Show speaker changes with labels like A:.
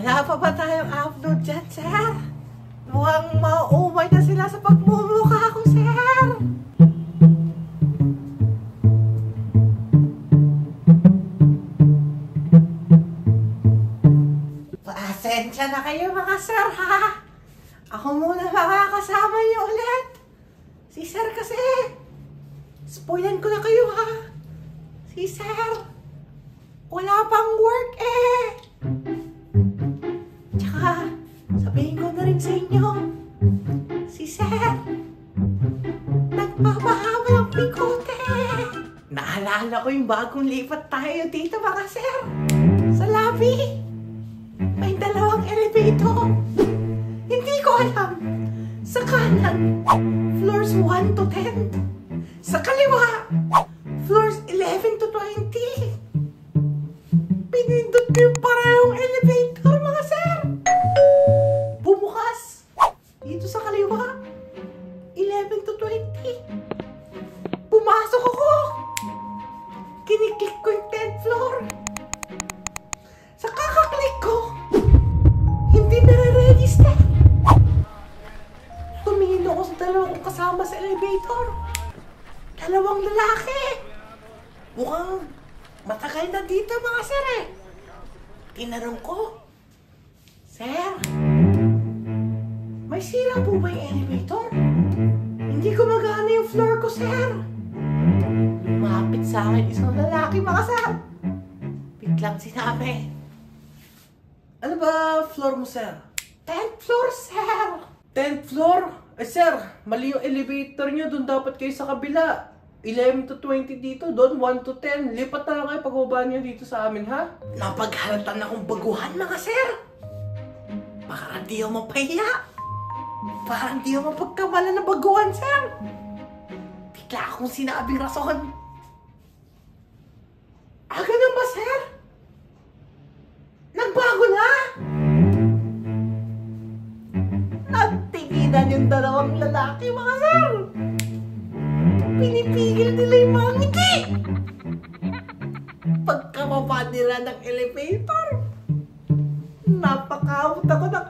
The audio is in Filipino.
A: Wala pa ba tayong upload dyan, sir? Mukhang mauumay na sila sa pagmumukha ko, sir. Pasensya na kayo mga sir, ha? Ako muna makakasama niyo ulit. Si sir kasi, spoilan ko na kayo, ha? Si sir, wala pang work eh. Tsaka, sabihin ko na rin sa inyo, si sir, nagpapahaba ng pikote. Naalala ko yung bagong lipat tayo dito mga sir. Sa lobby, may dalawang elevator. Hindi ko alam. Sa kanan, floors 1 to 10. Sa kaliwa, floors 11 to 20. Pinindot ko yung parehong elevator, mga sir. Bumukas. Dito sa kaliwa, 11 to 20. Pumasok ako. Kiniklik ko yung 10th floor. Sa kakaklik ko, hindi nare-register. Tumingin ako sa dalawang kasama sa elevator. Dalawang lalaki. Mukhang matagal na dito mga sir eh. Tinanong ko, sir, may sira po ba yung elevator? Hindi ko magana yung floor ko, sir. Lumapit sa akin isang lalaki mga sir. Biglang sinabi, ano ba floor mo, sir? 10th floor, sir. 10th floor? Eh, sir, mali yung elevator nyo. Doon dapat kayo sa kabila. 11 to 20 dito. Doon, 1 to 10. Lipat na lang kayo pagbaba nyo dito sa amin, ha? Napaghalatan akong baguhan, mga sir. Baka di ako mapahiya. Parang di ako mapagkamala na baguhan, sir. Bigla akong sinabing rason. Ganun ba, sir? Nagbago na? Nagtinginan yung dalawang lalaki, mga sir. Pinipigil nila yung mga ngiti. Pagkababa nila ng elevator, napakabot ako ng